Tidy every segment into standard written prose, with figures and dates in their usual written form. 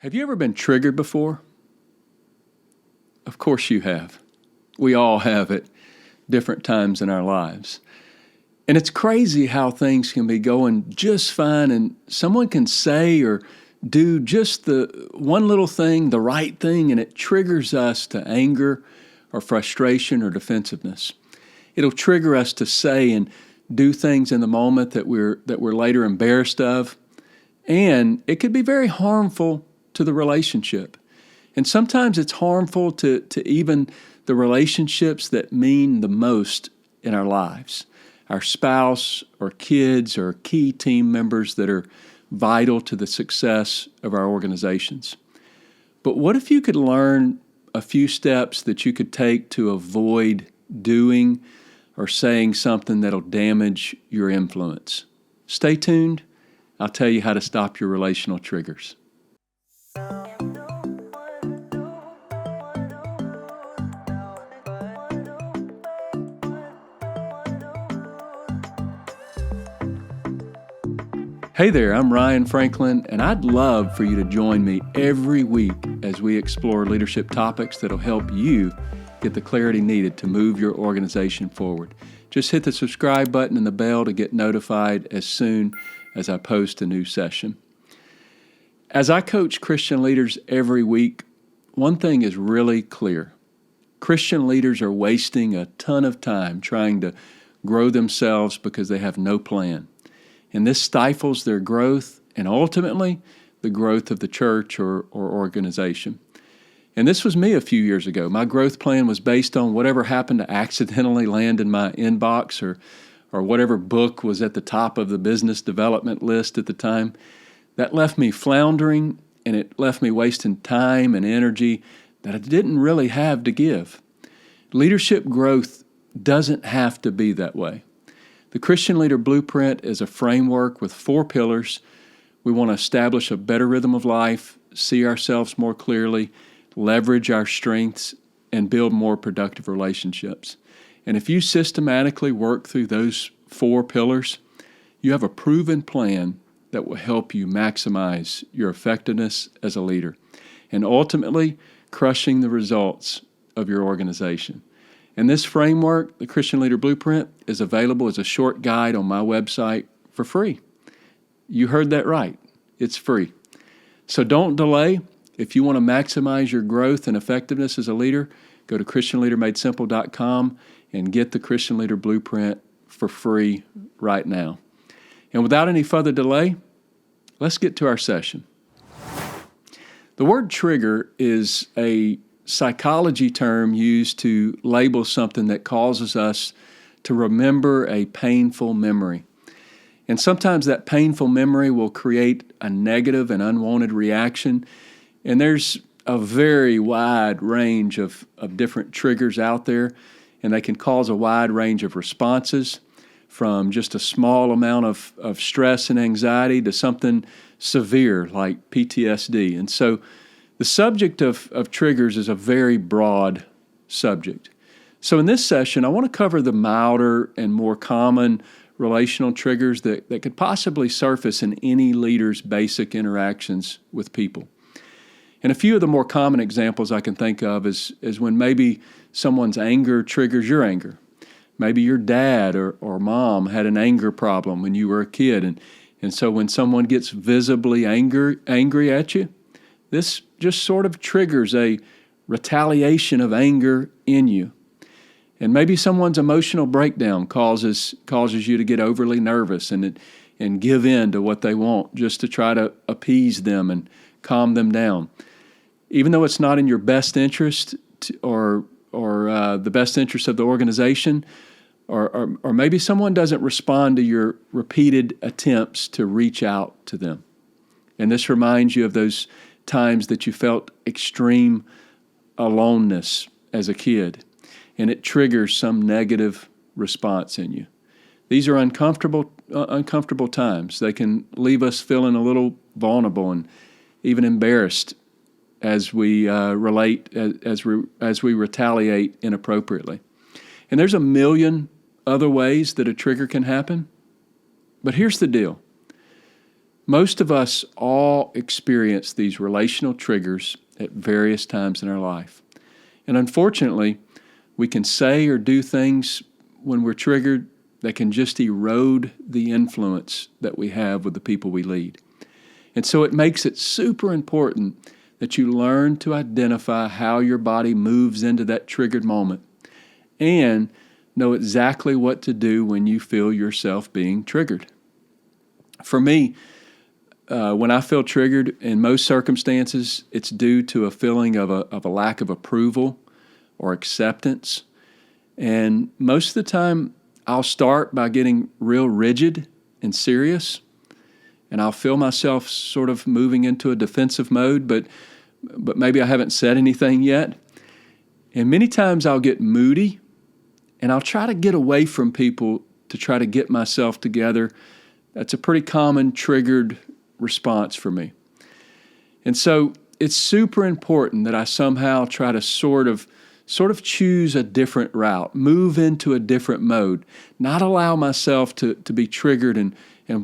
Have you ever been triggered before? Of course you have. We all have at different times in our lives. And it's crazy how things can be going just fine and someone can say or do just the one little thing, the right thing, and it triggers us to anger or frustration or defensiveness. It'll trigger us to say and do things in the moment that we're later embarrassed of. And it could be very harmful to the relationship. And sometimes it's harmful to even the relationships that mean the most in our lives. Our spouse or kids or key team members that are vital to the success of our organizations. But what if you could learn a few steps that you could take to avoid doing or saying something that'll damage your influence? Stay tuned. I'll tell you how to stop your relational triggers. Hey there, I'm Ryan Franklin, and I'd love for you to join me every week as we explore leadership topics that'll help you get the clarity needed to move your organization forward. Just hit the subscribe button and the bell to get notified as soon as I post a new session. As I coach Christian leaders every week, one thing is really clear. Christian leaders are wasting a ton of time trying to grow themselves because they have no plan. And this stifles their growth and ultimately the growth of the church or organization. And this was me a few years ago. My growth plan was based on whatever happened to accidentally land in my inbox or whatever book was at the top of the business development list at the time. That left me floundering, and it left me wasting time and energy that I didn't really have to give. Leadership growth doesn't have to be that way. The Christian Leader Blueprint is a framework with 4 pillars. We want to establish a better rhythm of life, see ourselves more clearly, leverage our strengths, and build more productive relationships. And if you systematically work through those 4 pillars, you have a proven plan that will help you maximize your effectiveness as a leader and ultimately crushing the results of your organization. And this framework, the Christian Leader Blueprint, is available as a short guide on my website for free. You heard that right. It's free. So don't delay. If you want to maximize your growth and effectiveness as a leader, go to christianleadermadesimple.com and get the Christian Leader Blueprint for free right now. And without any further delay, let's get to our session. The word trigger is a psychology term used to label something that causes us to remember a painful memory. And sometimes that painful memory will create a negative and unwanted reaction. And there's a very wide range of different triggers out there, and they can cause a wide range of responses, from just a small amount of stress and anxiety to something severe like PTSD. And so the subject of triggers is a very broad subject. So in this session, I want to cover the milder and more common relational triggers that could possibly surface in any leader's basic interactions with people. And a few of the more common examples I can think of is when maybe someone's anger triggers your anger. Maybe your dad or mom had an anger problem when you were a kid, and so when someone gets visibly angry at you, this just sort of triggers a retaliation of anger in you. And maybe someone's emotional breakdown causes you to get overly nervous and give in to what they want just to try to appease them and calm them down. Even though it's not in your best interest or the best interest of the organization, or maybe someone doesn't respond to your repeated attempts to reach out to them. And this reminds you of those times that you felt extreme aloneness as a kid, and it triggers some negative response in you. These are uncomfortable times. They can leave us feeling a little vulnerable and even embarrassed as we as we retaliate inappropriately. And there's a million other ways that a trigger can happen. But here's the deal. Most of us all experience these relational triggers at various times in our life. And unfortunately, we can say or do things when we're triggered that can just erode the influence that we have with the people we lead. And so it makes it super important that you learn to identify how your body moves into that triggered moment and know exactly what to do when you feel yourself being triggered. For me, when I feel triggered, in most circumstances, it's due to a feeling of a lack of approval or acceptance. And most of the time, I'll start by getting real rigid and serious, and I'll feel myself sort of moving into a defensive mode, but maybe I haven't said anything yet. And many times I'll get moody, and I'll try to get away from people to try to get myself together. That's a pretty common triggered response for me. And so it's super important that I somehow try to sort of choose a different route, move into a different mode, not allow myself to be triggered and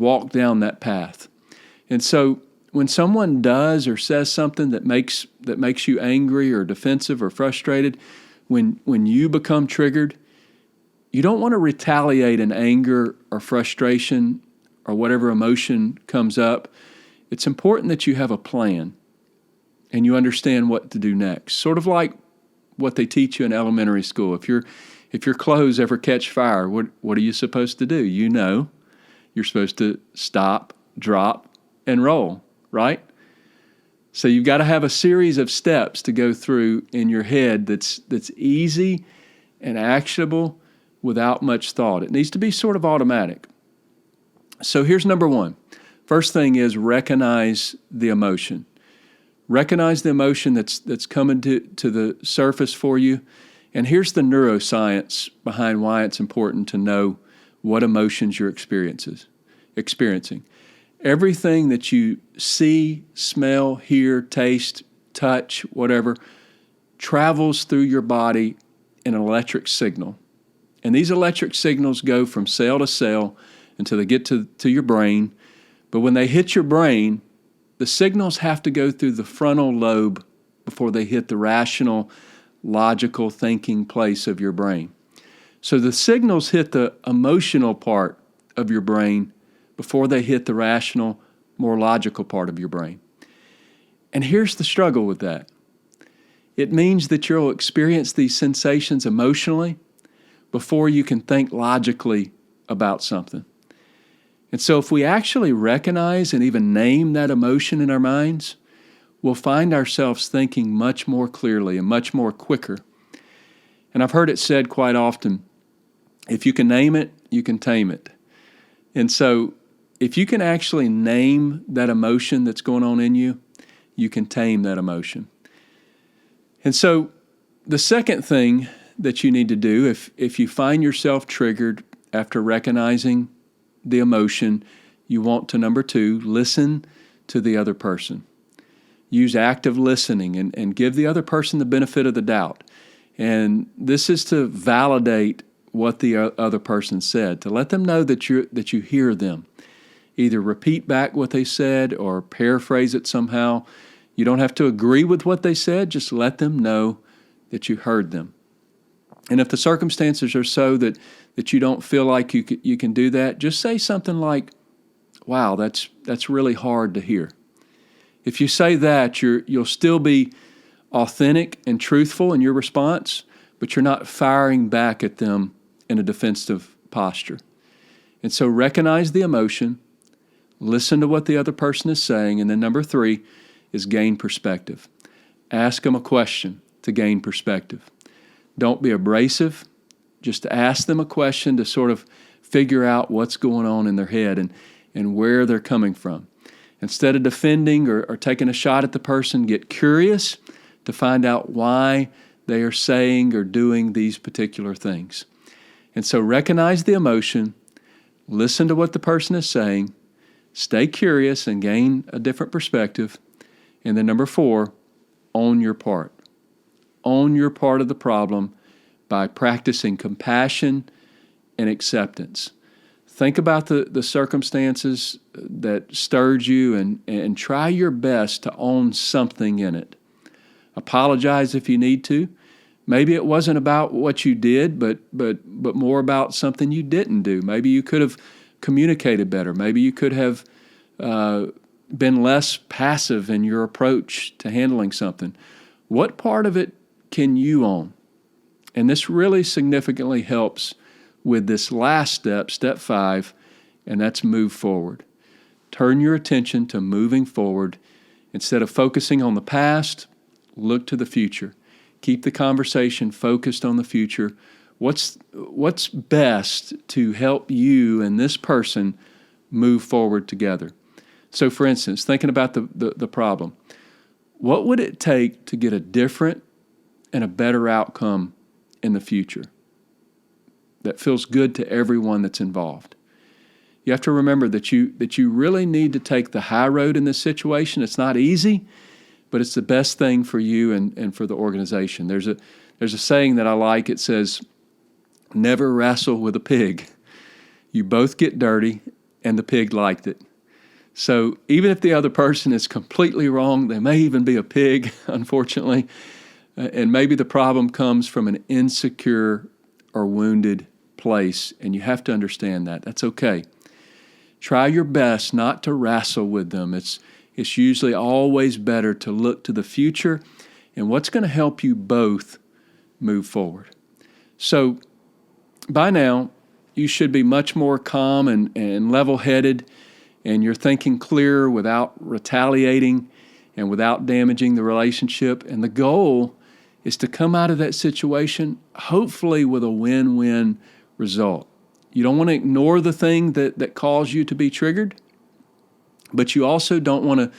walk down that path. And so when someone does or says something that makes you angry or defensive or frustrated, when you become triggered, you don't want to retaliate in anger or frustration or whatever emotion comes up. It's important that you have a plan and you understand what to do next. Sort of like what they teach you in elementary school. If your clothes ever catch fire, what are you supposed to do? You know, you're supposed to stop, drop, and roll, right? So you've got to have a series of steps to go through in your head that's easy and actionable without much thought. It needs to be sort of automatic. So here's number one. First thing is recognize the emotion. Recognize the emotion that's coming to the surface for you. And here's the neuroscience behind why it's important to know what emotions you're experiencing. Everything that you see, smell, hear, taste, touch, whatever, travels through your body in an electric signal. And these electric signals go from cell to cell until they get to your brain. But when they hit your brain, the signals have to go through the frontal lobe before they hit the rational, logical thinking place of your brain. So the signals hit the emotional part of your brain before they hit the rational, more logical part of your brain. And here's the struggle with that. It means that you'll experience these sensations emotionally before you can think logically about something. And so if we actually recognize and even name that emotion in our minds, we'll find ourselves thinking much more clearly and much more quicker. And I've heard it said quite often, if you can name it, you can tame it. And so if you can actually name that emotion that's going on in you, you can tame that emotion. And so the second thing that you need to do, if you find yourself triggered after recognizing the emotion, you want to, number 2, listen to the other person. Use active listening and give the other person the benefit of the doubt. And this is to validate what the other person said, to let them know that you hear them. Either repeat back what they said or paraphrase it somehow. You don't have to agree with what they said, just let them know that you heard them. And if the circumstances are so that you don't feel like you can do that, just say something like, wow, that's really hard to hear. If you say that, you'll still be authentic and truthful in your response, but you're not firing back at them in a defensive posture. And so recognize the emotion, listen to what the other person is saying, and then number 3 is gain perspective. Ask them a question to gain perspective. Don't be abrasive. Just ask them a question to sort of figure out what's going on in their head and where they're coming from. Instead of defending or taking a shot at the person, get curious to find out why they are saying or doing these particular things. And so recognize the emotion, listen to what the person is saying, stay curious and gain a different perspective. And then number 4, own your part. Own your part of the problem by practicing compassion and acceptance. Think about the circumstances that stirred you and try your best to own something in it. Apologize if you need to. Maybe it wasn't about what you did, but more about something you didn't do. Maybe you could have communicated better. Maybe you could have been less passive in your approach to handling something. What part of it can you own? And this really significantly helps with this last step, step 5, and that's move forward. Turn your attention to moving forward. Instead of focusing on the past, look to the future. Keep the conversation focused on the future. What's best to help you and this person move forward together? So, for instance, thinking about the problem, what would it take to get a different and a better outcome in the future that feels good to everyone that's involved? You have to remember that you really need to take the high road in this situation. It's not easy, but it's the best thing for you and for the organization. There's a saying that I like. It says, "Never wrestle with a pig. You both get dirty, and the pig liked it." So even if the other person is completely wrong, they may even be a pig, unfortunately, and maybe the problem comes from an insecure or wounded place, and you have to understand that. That's okay. Try your best not to wrestle with them. It's usually always better to look to the future and what's going to help you both move forward. So by now, you should be much more calm and level-headed, and you're thinking clearer without retaliating and without damaging the relationship. And the goal is to come out of that situation, hopefully with a win-win result. You don't want to ignore the thing that caused you to be triggered, but you also don't want to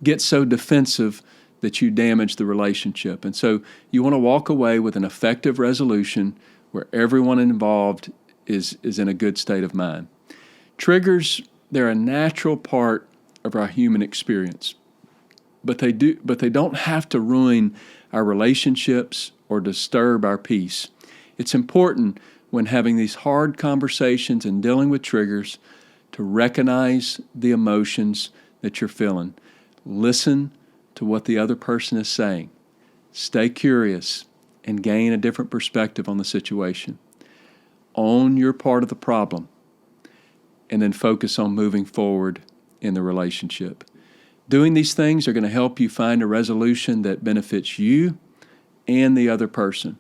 get so defensive that you damage the relationship. And so you want to walk away with an effective resolution where everyone involved is in a good state of mind. Triggers, they're a natural part of our human experience, but they don't have to ruin our relationships or disturb our peace. It's important when having these hard conversations and dealing with triggers to recognize the emotions that you're feeling. Listen to what the other person is saying. Stay curious and gain a different perspective on the situation. Own your part of the problem, and then focus on moving forward in the relationship. Doing these things are going to help you find a resolution that benefits you and the other person.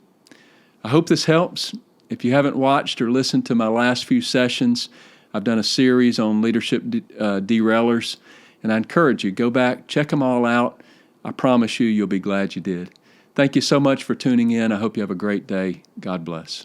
I hope this helps. If you haven't watched or listened to my last few sessions, I've done a series on leadership derailers, and I encourage you, go back, check them all out. I promise you'll be glad you did. Thank you so much for tuning in. I hope you have a great day. God bless.